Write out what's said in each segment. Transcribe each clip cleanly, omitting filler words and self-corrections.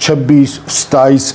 26, 27,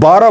12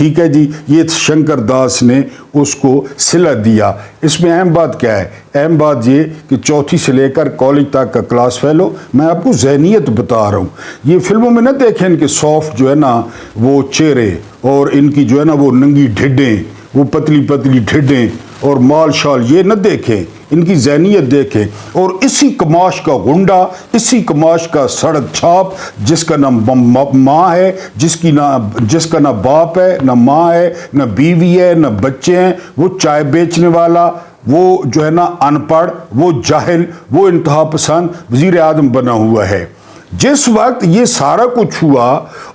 ٹھیک ہے جی، یہ شنکر داس نے اس کو صلہ دیا۔ اس میں اہم بات کیا ہے؟ اہم بات یہ کہ چوتھی سے لے کر کالج تک کا کلاس فیلو، میں آپ کو ذہنیت بتا رہا ہوں۔ یہ فلموں میں نہ دیکھیں ان کے سافٹ جو ہے نا وہ چہرے، اور ان کی جو ہے نا وہ ننگی ڈھڈیں، وہ پتلی پتلی ڈھڈیں اور مال شال، یہ نہ دیکھیں، ان کی ذہنیت دیکھیں۔ اور اسی کماش کا غنڈہ، اسی کماش کا سڑک چھاپ، جس کا نہ ماں ہے، جس کا نہ باپ ہے، نہ ماں ہے، نہ بیوی ہے، نہ بچے ہیں، وہ چائے بیچنے والا، وہ جو ہے نا ان پڑھ، وہ جاہل، وہ انتہا پسند وزیر اعظم بنا ہوا ہے۔ جس وقت یہ سارا کچھ ہوا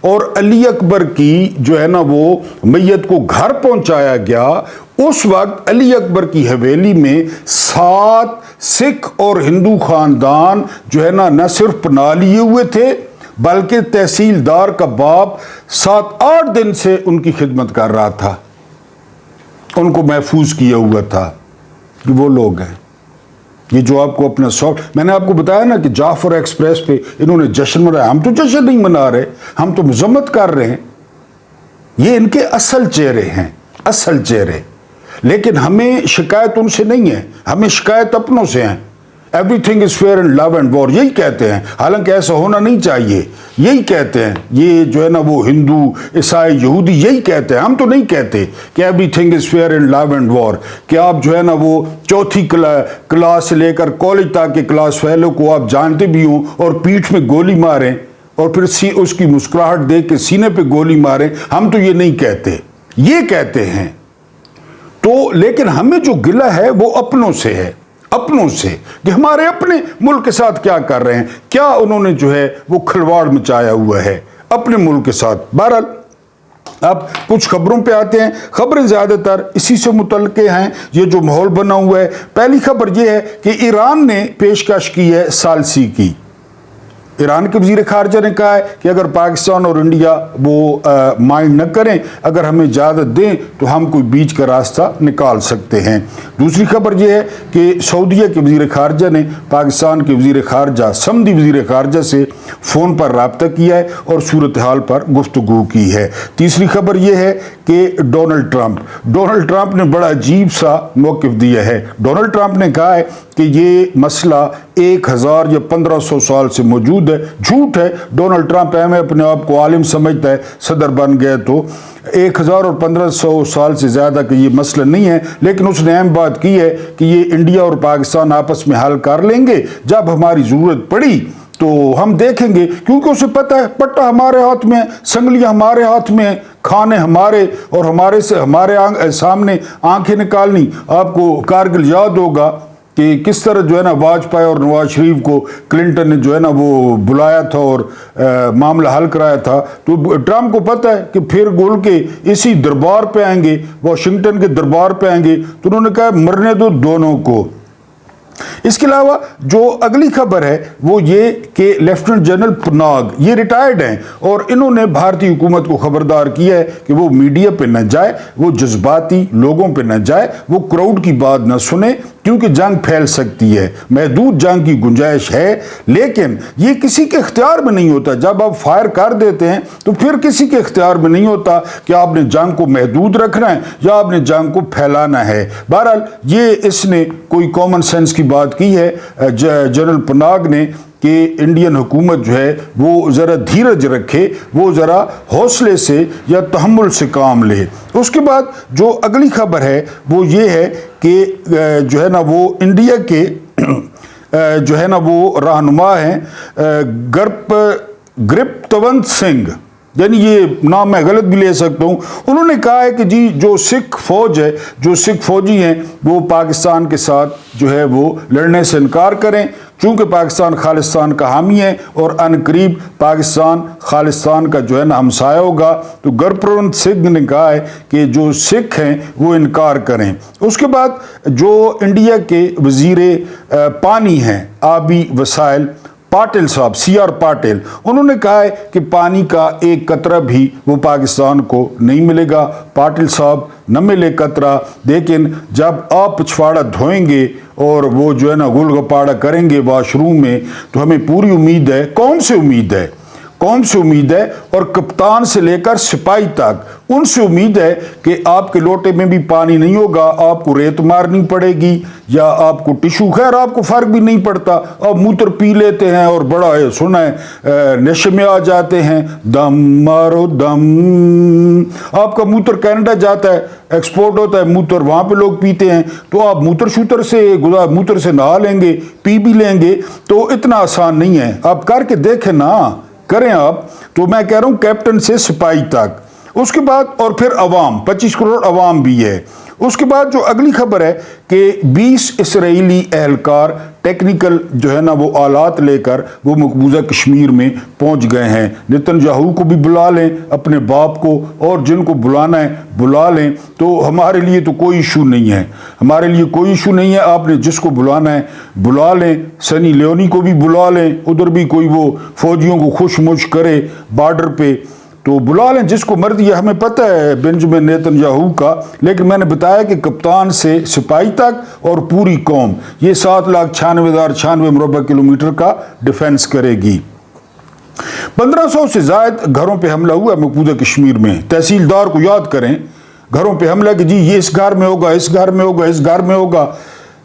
اور علی اکبر کی جو ہے نا وہ میت کو گھر پہنچایا گیا، اس وقت علی اکبر کی حویلی میں 7 سکھ اور ہندو خاندان جو ہے نا نہ صرف پناہ لیے ہوئے تھے، بلکہ تحصیلدار کا باپ 7-8 دن سے ان کی خدمت کر رہا تھا، ان کو محفوظ کیا ہوا تھا کہ وہ لوگ ہیں۔ یہ جو آپ کو اپنا سافٹ، میں نے آپ کو بتایا نا کہ جعفر ایکسپریس پہ انہوں نے جشن منایا، ہم تو جشن نہیں منا رہے، ہم تو مذمت کر رہے ہیں۔ یہ ان کے اصل چہرے ہیں، اصل چہرے۔ لیکن ہمیں شکایت ان سے نہیں ہے، ہمیں شکایت اپنوں سے ہیں۔ Everything is fair in love and war, یہی کہتے ہیں، حالانکہ ایسا ہونا نہیں چاہیے، یہی کہتے ہیں۔ یہ جو ہے نا وہ ہندو، عیسائی، یہودی یہی کہتے ہیں، ہم تو نہیں کہتے کہ everything is fair in love and war, کہ آپ جو ہے نا وہ چوتھی کلاس سے لے کر کالج تک کے کلاس فیلو کو آپ جانتے بھی ہوں اور پیٹھ میں گولی ماریں اور پھر اس کی مسکراہٹ دیکھ کے سینے پہ گولی ماریں، ہم تو یہ نہیں کہتے، یہ کہتے ہیں۔ تو لیکن ہمیں جو گلہ ہے وہ اپنوں سے ہے، اپنوں سے، کہ ہمارے اپنے ملک کے ساتھ کیا کر رہے ہیں، کیا انہوں نے جو ہے وہ کھلواڑ مچایا ہوا ہے اپنے ملک کے ساتھ۔ بہرحال اب کچھ خبروں پہ آتے ہیں، خبریں زیادہ تر اسی سے متعلق ہیں، یہ جو ماحول بنا ہوا ہے۔ پہلی خبر یہ ہے کہ ایران نے پیشکش کی ہے ثالثی کی۔ ایران کے وزیر خارجہ نے کہا ہے کہ اگر پاکستان اور انڈیا وہ مائنڈ نہ کریں، اگر ہمیں اجازت دیں تو ہم کوئی بیچ کا راستہ نکال سکتے ہیں۔ دوسری خبر یہ ہے کہ سعودیہ کے وزیر خارجہ نے پاکستان کے وزیر خارجہ، سمدی وزیر خارجہ سے فون پر رابطہ کیا ہے اور صورتحال پر گفتگو کی ہے۔ تیسری خبر یہ ہے کہ ڈونلڈ ٹرمپ نے بڑا عجیب سا موقف دیا ہے۔ ڈونلڈ ٹرمپ نے کہا ہے کہ یہ مسئلہ 1000 یا 1500 سال سے موجود ہے، جھوٹ ہے۔ ڈونلڈ ٹرمپ اپنے آپ کو عالم سمجھتا ہے، صدر بن گیا تو 1000 اور 1500 سال سے زیادہ کا یہ مسئلہ نہیں ہے، لیکن اس نے اہم بات کی ہے کہ یہ انڈیا اور پاکستان آپس میں حل کر لیں گے، جب ہماری ضرورت پڑی تو ہم دیکھیں گے، کیونکہ اسے پتہ ہے پٹا ہمارے ہاتھ میں، سنگلیاں ہمارے ہاتھ میں، کھانے ہمارے، اور ہمارے سامنے آنکھیں نکالنی۔ آپ کو کارگل یاد ہوگا کہ کس طرح جو ہے نا واجپئی اور نواز شریف کو کلنٹن نے جو ہے نا وہ بلایا تھا اور معاملہ حل کرایا تھا۔ تو ٹرمپ کو پتہ ہے کہ پھر گول کے اسی دربار پہ آئیں گے، واشنگٹن کے دربار پہ آئیں گے، تو انہوں نے کہا مرنے دو دونوں کو۔ اس کے علاوہ جو اگلی خبر ہے وہ یہ کہ لیفٹیننٹ جنرل پناگ یہ ریٹائرڈ ہیں، اور انہوں نے بھارتی حکومت کو خبردار کیا ہے کہ وہ میڈیا پہ نہ جائے، وہ جذباتی لوگوں پہ نہ جائے، وہ کراؤڈ کی بات نہ سنے، کیونکہ جنگ پھیل سکتی ہے، محدود جنگ کی گنجائش ہے، لیکن یہ کسی کے اختیار میں نہیں ہوتا۔ جب آپ فائر کر دیتے ہیں تو پھر کسی کے اختیار میں نہیں ہوتا کہ آپ نے جنگ کو محدود رکھنا ہے یا آپ نے جنگ کو پھیلانا ہے۔ بہرحال یہ اس نے کوئی کامن سینس کی بات کی ہے جنرل پناگ نے کہ انڈین حکومت جو ہے وہ ذرا دھیرج رکھے، وہ ذرا حوصلے سے یا تحمل سے کام لے۔ اس کے بعد جو اگلی خبر ہے وہ یہ ہے کہ جو ہے نا وہ انڈیا کے جو ہے نا وہ رہنما ہیں گرپتونت سنگھ، یعنی یہ نام میں غلط بھی لے سکتا ہوں، انہوں نے کہا ہے کہ جی جو سکھ فوج ہے، جو سکھ فوجی ہیں، وہ پاکستان کے ساتھ جو ہے وہ لڑنے سے انکار کریں، چونکہ پاکستان خالصتان کا حامی ہے اور ان قریب پاکستان خالصتان کا جو ہے نا ہمسایہ ہوگا۔ تو گرپتونت سنگھ نے کہا ہے کہ جو سکھ ہیں وہ انکار کریں۔ اس کے بعد جو انڈیا کے وزیر پانی ہیں، آبی وسائل، پاٹل صاحب، سی آر پاٹل، انہوں نے کہا ہے کہ پانی کا ایک قطرہ بھی وہ پاکستان کو نہیں ملے گا۔ پاٹل صاحب نہ ملے قطرہ، لیکن جب آپ پچھواڑا دھوئیں گے اور وہ جو ہے نا گل گپاڑا کریں گے واش روم میں، تو ہمیں پوری امید ہے، قوم سے امید ہے، اور کپتان سے لے کر سپاہی تک ان سے امید ہے کہ آپ کے لوٹے میں بھی پانی نہیں ہوگا، آپ کو ریت مارنی پڑے گی یا آپ کو ٹشو، خیر آپ کو فرق بھی نہیں پڑتا، آپ موتر پی لیتے ہیں اور بڑا سنا ہے نشے میں آ جاتے ہیں، دم مارو دم، آپ کا موتر کینیڈا جاتا ہے، ایکسپورٹ ہوتا ہے موتر، وہاں پہ لوگ پیتے ہیں، تو آپ موتر سے نہا لیں گے، پی بھی لیں گے، تو اتنا آسان نہیں ہے، آپ کر کے دیکھیں نا، کریں آپ۔ تو میں کہہ رہا ہوں کیپٹن سے سپاہی تک، اس کے بعد اور پھر عوام، 25 کروڑ عوام بھی ہے۔ اس کے بعد جو اگلی خبر ہے کہ 20 اسرائیلی اہلکار ٹیکنیکل جو ہے نا وہ آلات لے کر وہ مقبوضہ کشمیر میں پہنچ گئے ہیں۔ نتن یاہو کو بھی بلا لیں، اپنے باپ کو، اور جن کو بلانا ہے بلا لیں، تو ہمارے لیے تو کوئی ایشو نہیں ہے، ہمارے لیے کوئی ایشو نہیں ہے، آپ نے جس کو بلانا ہے بلا لیں، سنی لیونی کو بھی بلا لیں، ادھر بھی کوئی وہ فوجیوں کو خوش مش کرے بارڈر پہ، تو بلا لیں جس کو مرضی ہے، ہمیں پتہ ہے بنجمن نیتن یاہو کا، لیکن میں نے بتایا کہ کپتان سے سپاہی تک اور پوری قوم یہ 7,96,096 مربع کلومیٹر کا ڈیفنس کرے گی۔ 1500 سے زائد گھروں پہ حملہ ہوا مقبوضہ کشمیر میں، تحصیلدار کو یاد کریں، گھروں پہ حملہ کہ جی یہ اس گھر میں ہوگا، اس گھر میں ہوگا، اس گھر میں ہوگا،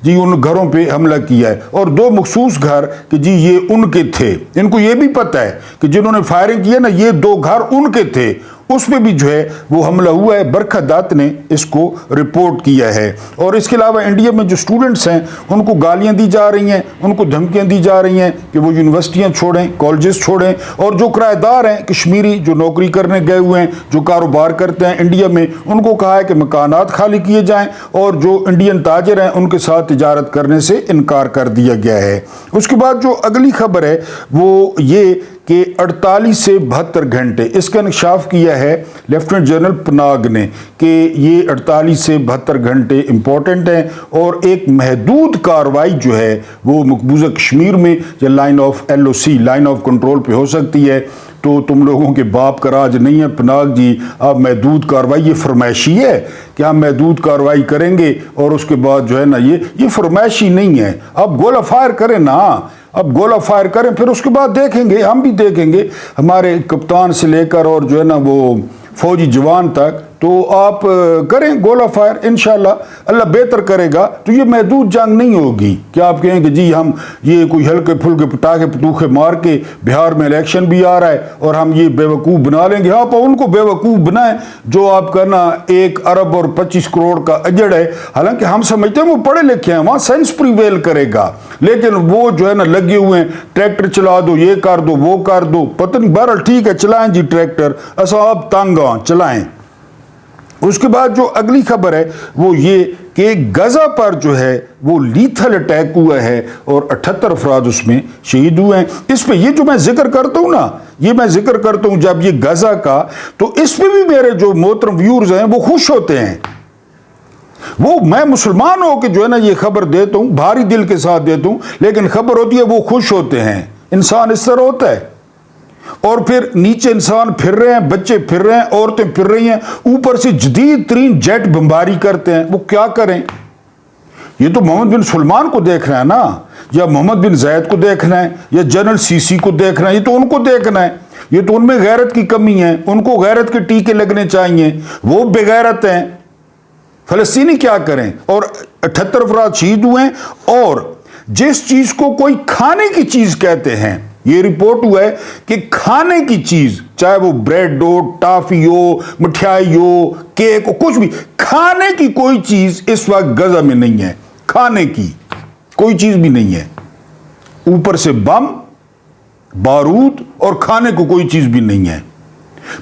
جی ان گھروں پہ حملہ کیا ہے، اور 2 مخصوص گھر کہ جی یہ ان کے تھے، ان کو یہ بھی پتہ ہے کہ جنہوں نے فائرنگ کی ہے نا یہ 2 گھر ان کے تھے، اس پہ بھی جو ہے وہ حملہ ہوا ہے۔ برکھا دت نے اس کو رپورٹ کیا ہے، اور اس کے علاوہ انڈیا میں جو سٹوڈنٹس ہیں ان کو گالیاں دی جا رہی ہیں، ان کو دھمکیاں دی جا رہی ہیں کہ وہ یونیورسٹیاں چھوڑیں، کالجز چھوڑیں، اور جو کرایہ دار ہیں کشمیری جو نوکری کرنے گئے ہوئے ہیں، جو کاروبار کرتے ہیں انڈیا میں، ان کو کہا ہے کہ مکانات خالی کیے جائیں، اور جو انڈین تاجر ہیں ان کے ساتھ تجارت کرنے سے انکار کر دیا گیا ہے۔ اس کے بعد جو اگلی خبر ہے وہ یہ کہ 48 سے 72 گھنٹے، اس کا انکشاف کیا ہے لیفٹیننٹ جنرل پناگ نے کہ یہ 48 سے 72 گھنٹے امپورٹنٹ ہیں، اور ایک محدود کاروائی جو ہے وہ مقبوضہ کشمیر میں یا line of LOC line of control پہ ہو سکتی ہے۔ تو تم لوگوں کے باپ کا راج نہیں ہے پناگ جی، آپ محدود کاروائی، یہ فرمائشی ہے کہ ہم محدود کاروائی کریں گے اور اس کے بعد جو ہے نا یہ فرمائشی نہیں ہے، آپ گولہ فائر کریں نا، اب گولہ فائر کریں، پھر اس کے بعد دیکھیں گے، ہم بھی دیکھیں گے، ہمارے کپتان سے لے کر اور جو ہے نا وہ فوجی جوان تک، تو آپ کریں گولہ فائر، انشاءاللہ اللہ بہتر کرے گا۔ تو یہ محدود جنگ نہیں ہوگی کہ آپ کہیں کہ جی ہم یہ کوئی ہلکے پھلکے پٹاخے پتوخے مار کے، بہار میں الیکشن بھی آ رہا ہے اور ہم یہ بیوقوف بنا لیں گے۔ آپ ان کو بیوقوف بنائیں جو آپ کا نا 1 ارب اور 25 کروڑ کا اجڑ ہے، حالانکہ ہم سمجھتے ہیں وہ پڑھے لکھے ہیں، وہاں سائنس پریویل کرے گا، لیکن وہ جو ہے نا لگے ہوئے ہیں ٹریکٹر چلا دو، یہ کر دو، وہ کر دو، پتہ نہیں، بہرحال ٹھیک ہے چلائیں جی ٹریکٹر، ایسا آپ تنگ چلائیں۔ اس کے بعد جو اگلی خبر ہے وہ یہ کہ غزہ پر جو ہے وہ لیتھل اٹیک ہوا ہے اور 78 افراد اس میں شہید ہوئے ہیں۔ اس پہ یہ جو میں ذکر کرتا ہوں نا، یہ میں ذکر کرتا ہوں جب یہ غزہ کا، تو اس پہ بھی میرے جو محترم ویورز ہیں وہ خوش ہوتے ہیں، وہ میں مسلمان ہو کے جو ہے نا یہ خبر دیتا ہوں، بھاری دل کے ساتھ دیتا ہوں، لیکن خبر ہوتی ہے وہ خوش ہوتے ہیں، انسان اس طرح ہوتا ہے۔ اور پھر نیچے انسان پھر رہے ہیں، بچے پھر رہے ہیں، عورتیں پھر رہی ہیں، اوپر سے جدید ترین جیٹ بمباری کرتے ہیں، وہ کیا کریں؟ یہ تو محمد بن سلمان کو دیکھنا ہے نا، یا محمد بن زید کو دیکھنا ہے، یا جنرل CC کو دیکھنا ہے، یہ تو ان کو دیکھنا ہے، یہ تو ان میں غیرت کی کمی ہے، ان کو غیرت کے ٹیکے لگنے چاہیے، وہ بے غیرت ہیں۔ فلسطینی کیا کریں؟ اور 78 افراد شہید ہوئے ہیں، اور جس چیز کو کوئی کھانے کی چیز کہتے ہیں، یہ رپورٹ ہوا ہے کہ کھانے کی چیز، چاہے وہ بریڈ ہو، ٹافی ہو، مٹھائی ہو، کیک ہو، کچھ بھی، کھانے کی کوئی چیز اس وقت غزہ میں نہیں ہے، کھانے کی کوئی چیز بھی نہیں ہے، اوپر سے بم، بارود، اور کھانے کو کوئی چیز بھی نہیں ہے،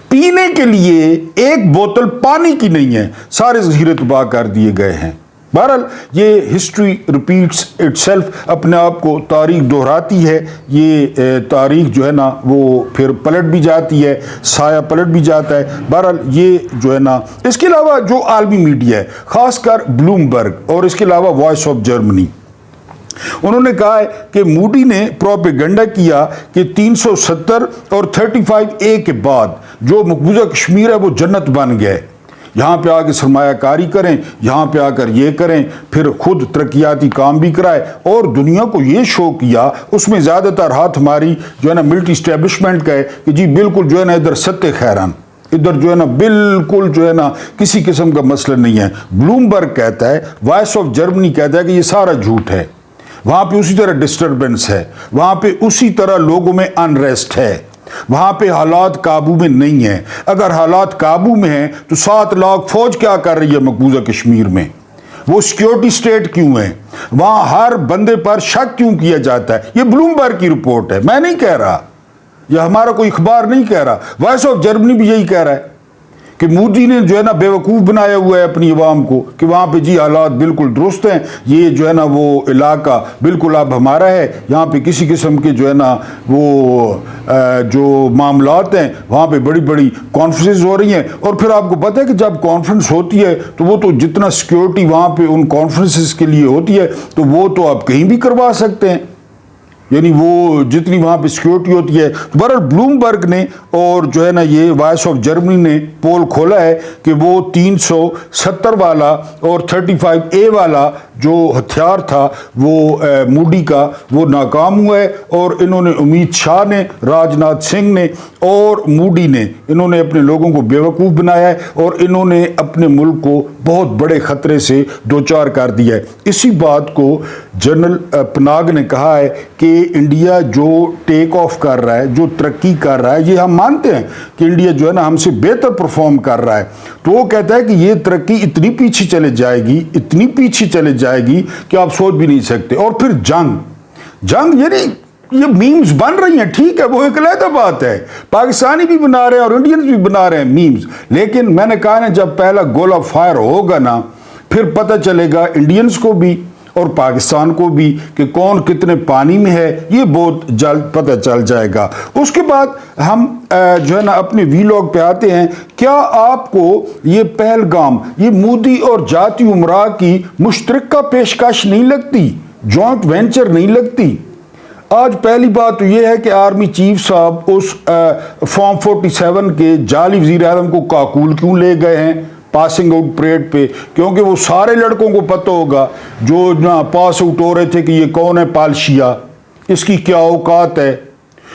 پینے کے لیے ایک بوتل پانی کی نہیں ہے، سارے ذخیرے تباہ کر دیے گئے ہیں۔ بہرحال یہ ہسٹری ریپیٹس اٹ سیلف، اپنے آپ کو تاریخ دہراتی ہے، یہ تاریخ جو ہے نا وہ پھر پلٹ بھی جاتی ہے، سایہ پلٹ بھی جاتا ہے۔ بہرحال یہ جو ہے نا، اس کے علاوہ جو عالمی میڈیا ہے، خاص کر بلومبرگ، اور اس کے علاوہ وائس آف جرمنی، انہوں نے کہا ہے کہ موڈی نے پروپیگنڈا کیا کہ 370 اور 35A کے بعد جو مقبوضہ کشمیر ہے وہ جنت بن گئے، یہاں پہ آ کے سرمایہ کاری کریں، یہاں پہ آ کر یہ کریں، پھر خود ترقیاتی کام بھی کرائے، اور دنیا کو یہ شو کیا، اس میں زیادہ تر ہاتھ ہماری جو ہے نا ملٹری اسٹیبلشمنٹ کا ہے کہ جی بالکل جو ہے نا ادھر ستے خیران، ادھر جو ہے نا بالکل جو ہے نا کسی قسم کا مسئلہ نہیں ہے. بلومبرگ کہتا ہے, وائس آف جرمنی کہتا ہے کہ یہ سارا جھوٹ ہے. وہاں پہ اسی طرح ڈسٹربنس ہے, وہاں پہ اسی طرح لوگوں میں انریسٹ ہے, وہاں پہ حالات قابو میں نہیں ہیں. اگر حالات قابو میں ہیں تو 7 لاکھ فوج کیا کر رہی ہے مقبوضہ کشمیر میں؟ وہ سیکیورٹی سٹیٹ کیوں ہے؟ وہاں ہر بندے پر شک کیوں کیا جاتا ہے؟ یہ بلومبرگ کی رپورٹ ہے, میں نہیں کہہ رہا, یہ ہمارا کوئی اخبار نہیں کہہ رہا. وائس آف جرمنی بھی یہی کہہ رہا ہے کہ مودی نے جو ہے نا بیوقوف بنایا ہوا ہے اپنی عوام کو کہ وہاں پہ جی حالات بالکل درست ہیں, یہ جو ہے نا وہ علاقہ بالکل اب ہمارا ہے, یہاں پہ کسی قسم کے جو ہے نا وہ جو معاملات ہیں وہاں پہ بڑی بڑی کانفرنسز ہو رہی ہیں. اور پھر آپ کو پتہ ہے کہ جب کانفرنس ہوتی ہے تو وہ تو جتنا سیکیورٹی وہاں پہ ان کانفرنسز کے لیے ہوتی ہے تو وہ تو آپ کہیں بھی کروا سکتے ہیں, یعنی وہ جتنی وہاں پہ سیکیورٹی ہوتی ہے. بہرحال بلومبرگ نے اور جو ہے نا یہ وائس آف جرمنی نے پول کھولا ہے کہ وہ 370 والا اور 35A والا جو ہتھیار تھا وہ مودی کا وہ ناکام ہوا ہے. اور انہوں نے امت شاہ نے, راجناتھ سنگھ نے اور مودی نے انہوں نے اپنے لوگوں کو بیوقوف بنایا ہے اور انہوں نے اپنے ملک کو بہت بڑے خطرے سے دوچار کر دیا ہے. اسی بات کو جنرل پناگ نے کہا ہے کہ انڈیا جو ٹیک آف کر رہا ہے, جو ترقی کر رہا ہے, یہ ہم مانتے ہیں کہ انڈیا جو ہے نا ہم سے بہتر پرفارم کر رہا ہے. تو وہ کہتا ہے کہ یہ ترقی اتنی پیچھے چلے جائے گی, اتنی پیچھے چلے جائے گی کہ آپ سوچ بھی نہیں سکتے. اور پھر جنگ یعنی یہ میمز بن رہی ہیں, ٹھیک ہے وہ ایک علیحدہ بات ہے, پاکستانی بھی بنا رہے ہیں اور انڈینز بھی بنا رہے ہیں میمز, لیکن میں نے کہا نا جب پہلا گولا فائر ہوگا نا پھر پتہ چلے گا انڈینز کو بھی اور پاکستان کو بھی کہ کون کتنے پانی میں ہے, یہ بہت جلد پتہ چل جائے گا. اس کے بعد ہم جو ہے نا اپنے ویلاگ پہ آتے ہیں. کیا آپ کو یہ پہلگام, یہ مودی اور جاتی امراء کی مشترکہ پیشکش نہیں لگتی, جوائنٹ وینچر نہیں لگتی؟ آج پہلی بات تو یہ ہے کہ آرمی چیف صاحب اس فارم 47 کے جعلی وزیر اعظم کو کاکول کیوں لے گئے ہیں پاسنگ آؤٹ پریڈ پہ؟ کیونکہ وہ سارے لڑکوں کو پتہ ہوگا جو پاس آؤٹ ہو رہے تھے کہ یہ کون ہے پالشیا, اس کی کیا اوقات ہے.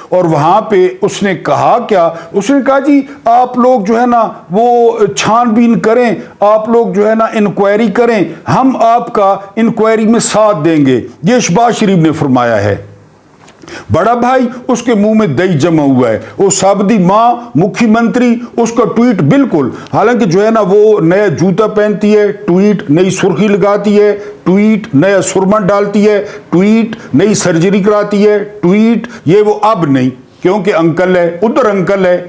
اور وہاں پہ اس نے کہا کیا, اس نے کہا جی آپ لوگ جو ہے نا وہ چھان بین کریں, آپ لوگ جو ہے نا انکوائری کریں, ہم آپ کا انکوائری میں ساتھ دیں گے. یہ شہباز شریف نے فرمایا ہے. بڑا بھائی اس کے منہ میں دہی جمع ہوا ہے, وہ سابدی ماں مکھی منتری, اس کا ٹویٹ بالکل, حالانکہ جو ہے نا وہ نیا جوتا پہنتی ہے, ٹویٹ نئی سرخی لگاتی ہے, ٹویٹ نیا سرما ڈالتی ہے, ٹویٹ نئی سرجری کراتی ہے, ٹویٹ یہ وہ اب نہیں, کیونکہ انکل ہے, ادھر انکل ہے.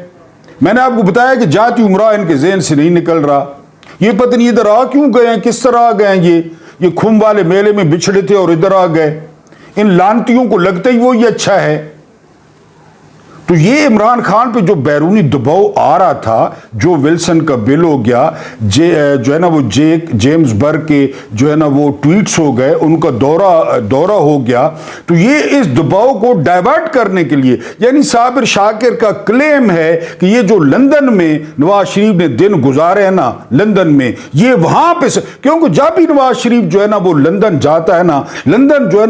میں نے آپ کو بتایا کہ جاتی امراء ان کے ذہن سے نہیں نکل رہا. یہ پتہ نہیں ادھر آ کیوں گئے ہیں, کس طرح آ گئے ہیں, یہ کھم والے میلے میں بچھڑے تھے اور ادھر آ گئے. ان لانتیوں کو لگتا ہی وہ یہ اچھا ہے. تو یہ عمران خان پہ جو بیرونی دباؤ آ رہا تھا, جو ولسن کا بل ہو گیا, جو ہے نا وہ جیمز برگ کے جو ہے نا وہ ٹویٹس ہو گئے, ان کا دورہ ہو گیا, تو یہ اس دباؤ کو ڈائیورٹ کرنے کے لیے, یعنی صابر شاکر کا کلیم ہے کہ یہ جو لندن میں نواز شریف نے دن گزارے ہیں نا لندن میں, یہ وہاں پہ کیونکہ جب بھی نواز شریف جو ہے نا وہ لندن جاتا ہے نا, لندن جو ہے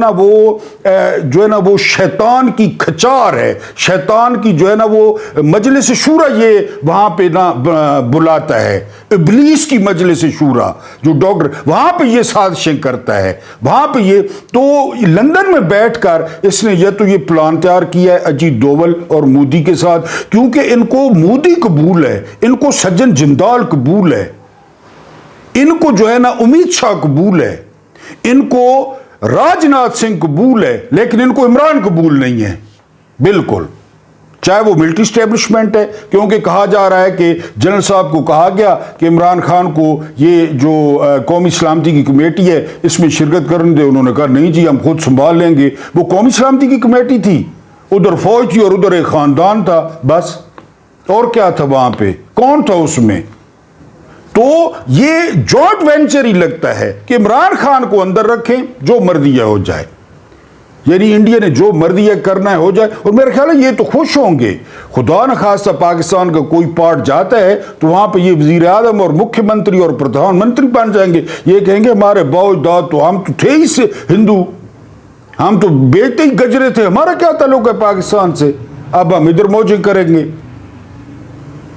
نا وہ شیطان کی کھچار ہے, شیطان کی جو ہے نا وہ مجلس شورا یہ وہاں پہ نہ بلاتا ہے, ابلیس کی مجلس شورا جو ڈاکٹر وہاں پہ یہ سازشیں کرتا ہے, وہاں پہ یہ تو لندن میں بیٹھ کر اس نے یہ پلان تیار کیا ہے اجیت دوول اور مودی کے ساتھ, کیونکہ ان کو مودی قبول ہے, ان کو سجن جندال قبول ہے, ان کو جو ہے نا امت شاہ قبول ہے, ان کو راجناتھ سنگھ قبول ہے, لیکن ان کو عمران قبول نہیں ہے بالکل, چاہے وہ ملٹری اسٹیبلشمنٹ ہے. کیونکہ کہا جا رہا ہے کہ جنرل صاحب کو کہا گیا کہ عمران خان کو یہ جو قومی سلامتی کی کمیٹی ہے اس میں شرکت کرنے دے, انہوں نے کہا نہیں جی ہم خود سنبھال لیں گے. وہ قومی سلامتی کی کمیٹی تھی, ادھر فوج تھی اور ادھر ایک خاندان تھا, بس اور کیا تھا وہاں پہ, کون تھا اس میں؟ تو یہ جوائنٹ وینچر ہی لگتا ہے کہ عمران خان کو اندر رکھیں, جو مرضی ہو جائے, یعنی انڈیا نے جو مرضی کرنا ہے ہو جائے. اور میرا خیال ہے یہ تو خوش ہوں گے, خدا نہ خواستہ پاکستان کا کوئی پارٹ جاتا ہے تو وہاں پہ یہ وزیر اعظم اور مکھی منتری اور پردھان منتری بن جائیں گے, یہ کہیں گے ہمارے باؤ اجداد تو ہم تو تھے ہی سے ہندو, ہم تو بیٹے ہی گجرے تھے, ہمارا کیا تعلق ہے پاکستان سے, اب ہم ادھر موجیں کریں گے.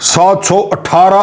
718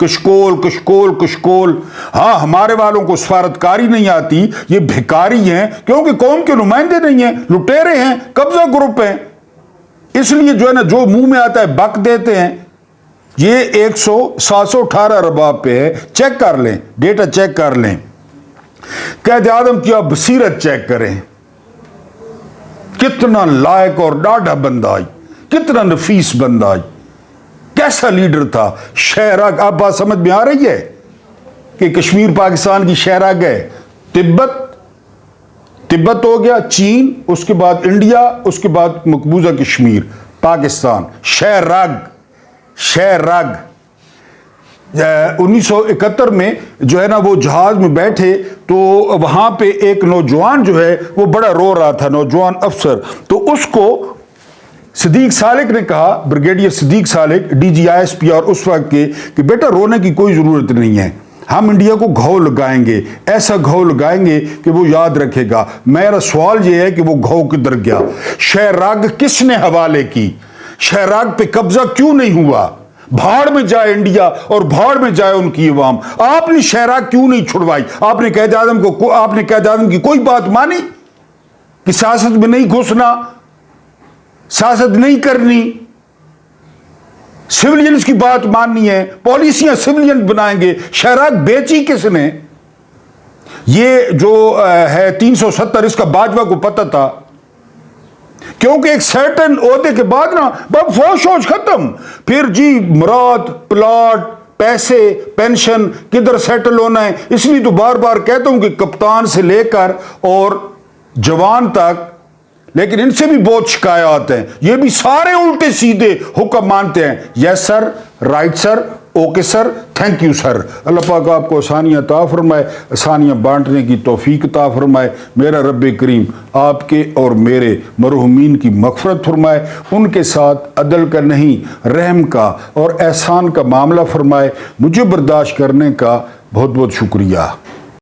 کشکول. ہاں ہمارے والوں کو سفارتکاری نہیں آتی, یہ بھکاری ہیں کیونکہ قوم کے نمائندے نہیں ہیں, لٹیرے ہیں, قبضہ گروپ ہیں, اس لیے جو ہے نا جو منہ میں آتا ہے بک دیتے ہیں. یہ 718 ارباب پہ ہے, چیک کر لیں, ڈیٹا چیک کر لیں. قائد اعظم کی آپ بصیرت چیک کریں, کتنا لائق اور ڈاڈھا بندہ آئی, کتنا نفیس بندہ آئی, کیسا لیڈر تھا. شہراگ, آپ بات سمجھ میں آ رہی ہے کہ کشمیر پاکستان کی شہراگ ہے. تبت ہو گیا, چین, اس کے بعد انڈیا, اس کے بعد مقبوضہ کشمیر پاکستان. شہراگ 1971 میں جو ہے نا وہ جہاز میں بیٹھے تو وہاں پہ ایک نوجوان جو ہے وہ بڑا رو رہا تھا, نوجوان افسر. تو اس کو صدیق سالک نے کہا, brigadier Siddiq Salik, D G I S P اور اس وقت کے, کہ بیٹا رونے کی کوئی ضرورت نہیں ہے, ہم انڈیا کو گھو لگائیں گے, ایسا گھو لگائیں گے کہ وہ یاد رکھے گا. میرا سوال یہ ہے کہ وہ گھو کدھر گیا؟ شہراگ کس نے حوالے کی؟ شہراگ پہ قبضہ کیوں نہیں ہوا؟ بھاڑ میں جائے انڈیا اور بھاڑ میں جائے ان کی عوام. آپ نے شہراگ کیوں نہیں چھڑوائی؟ آپ نے قائد اعظم کی کوئی بات مانی کہ سیاست میں نہیں گھسنا, سیاست نہیں کرنی, سیولینز کی بات ماننی ہے, پالیسیاں سیولین بنائیں گے. شہراگ بیچی کس نے؟ یہ جو ہے 370, اس کا باجوہ کو پتہ تھا, کیونکہ ایک سرٹن عہدے کے بعد نا بب فوج ختم. پھر جی مراد, پلاٹ, پیسے, پینشن کدھر سیٹل ہونا ہے. اس لیے تو بار بار کہتا ہوں کہ کپتان سے لے کر اور جوان تک, لیکن ان سے بھی بہت شکایات ہیں, یہ بھی سارے الٹے سیدھے حکم مانتے ہیں. Yes sir, right sir, okay sir, thank you sir. اللہ پاک آپ کو آسانیاں عطا فرمائے, آسانیاں بانٹنے کی توفیق عطا فرمائے. میرا رب کریم آپ کے اور میرے مرحومین کی مغفرت فرمائے, ان کے ساتھ عدل کا نہیں رحم کا اور احسان کا معاملہ فرمائے. مجھے برداشت کرنے کا بہت بہت شکریہ.